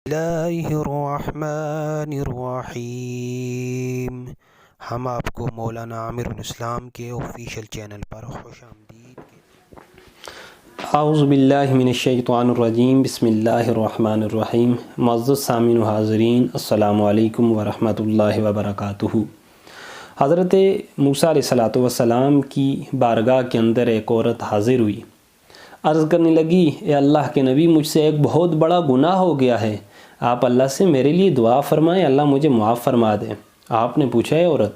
اللہ الرحمن الرحیم۔ ہم آپ کو مولانا عامر الاسلام کے آفیشیل چینل پر خوش آمدید اعوذ باللہ من الشیطان الرجیم، بسم اللہ الرحمن الرحیم۔ معزز سامعین و حاضرین، السلام علیکم ورحمۃ اللہ وبرکاتہ۔ حضرت موسیٰ علیہ السلام کی بارگاہ کے اندر ایک عورت حاضر ہوئی، عرض کرنے لگی، اے اللہ کے نبی، مجھ سے ایک بہت بڑا گناہ ہو گیا ہے، آپ اللہ سے میرے لیے دعا فرمائیں، اللہ مجھے معاف فرما دیں۔ آپ نے پوچھا، اے عورت،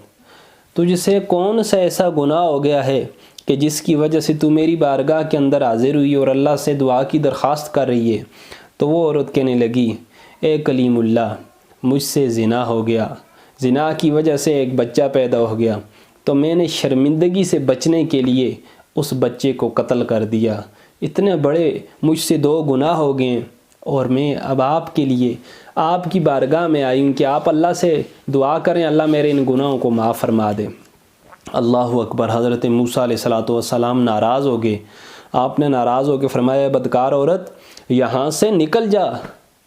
تجھ سے کون سا ایسا گناہ ہو گیا ہے کہ جس کی وجہ سے تو میری بارگاہ کے اندر حاضر ہوئی اور اللہ سے دعا کی درخواست کر رہی ہے؟ تو وہ عورت کہنے لگی، اے کلیم اللہ، مجھ سے زنا ہو گیا، زنا کی وجہ سے ایک بچہ پیدا ہو گیا، تو میں نے شرمندگی سے بچنے کے لیے اس بچے کو قتل کر دیا۔ اتنے بڑے مجھ سے دو گناہ ہو گئے، اور میں اب آپ کے لیے آپ کی بارگاہ میں آئی ہوں کہ آپ اللہ سے دعا کریں، اللہ میرے ان گناہوں کو معاف فرما دے۔ اللہ اکبر۔ حضرت موسیٰ علیہ السلام ناراض ہو گئے۔ آپ نے ناراض ہو کے فرمایا، بدکار عورت، یہاں سے نکل جا،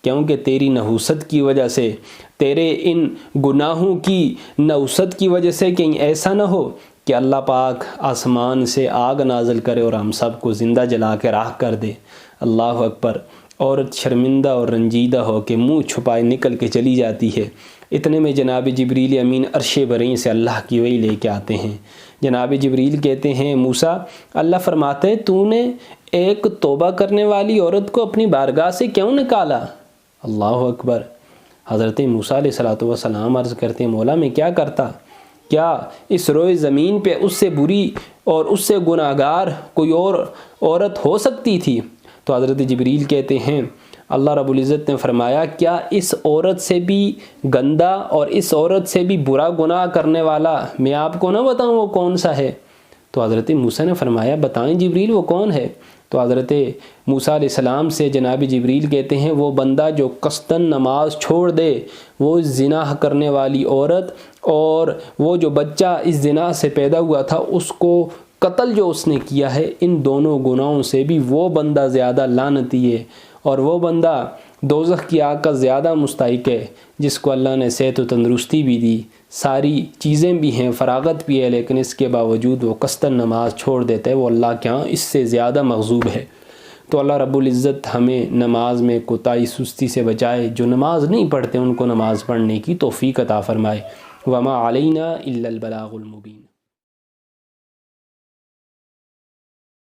کیونکہ تیری نحوست کی وجہ سے، تیرے ان گناہوں کی نحوست کی وجہ سے کہیں ایسا نہ ہو کہ اللہ پاک آسمان سے آگ نازل کرے اور ہم سب کو زندہ جلا کے راکھ کر دے۔ اللہ اکبر۔ عورت شرمندہ اور رنجیدہ ہو کے منہ چھپائے نکل کے چلی جاتی ہے۔ اتنے میں جناب جبریل امین عرش بریں سے اللہ کی وحی لے کے آتے ہیں۔ جناب جبریل کہتے ہیں، موسیٰ، اللہ فرماتے ہیں، تو نے ایک توبہ کرنے والی عورت کو اپنی بارگاہ سے کیوں نکالا؟ اللہ اکبر۔ حضرت موسیٰ علیہ السلام عرض کرتے ہیں، مولا میں کیا کرتا؟ کیا اس روئے زمین پہ اس سے بری اور اس سے گناہگار کوئی اور عورت ہو سکتی تھی؟ تو حضرت جبریل کہتے ہیں، اللہ رب العزت نے فرمایا، کیا اس عورت سے بھی گندا اور اس عورت سے بھی برا گناہ کرنے والا میں آپ کو نہ بتاؤں وہ کون سا ہے؟ تو حضرت موسیٰ نے فرمایا، بتائیں جبریل، وہ کون ہے؟ تو حضرت موسیٰ علیہ السلام سے جناب جبریل کہتے ہیں، وہ بندہ جو قصداً نماز چھوڑ دے، وہ زنا کرنے والی عورت اور وہ جو بچہ اس زنا سے پیدا ہوا تھا اس کو قتل جو اس نے کیا ہے، ان دونوں گناہوں سے بھی وہ بندہ زیادہ لعنتی ہے، اور وہ بندہ دوزخ کی آگ کا زیادہ مستحق ہے، جس کو اللہ نے صحت و تندرستی بھی دی، ساری چیزیں بھی ہیں، فراغت بھی ہے، لیکن اس کے باوجود وہ قصداً نماز چھوڑ دیتا ہے، وہ اللہ کے ہاں اس سے زیادہ مغضوب ہے۔ تو اللہ رب العزت ہمیں نماز میں کوتاہی سستی سے بچائے، جو نماز نہیں پڑھتے ان کو نماز پڑھنے کی توفیق عطا فرمائے۔ وما علینا الا البلاغ المبین۔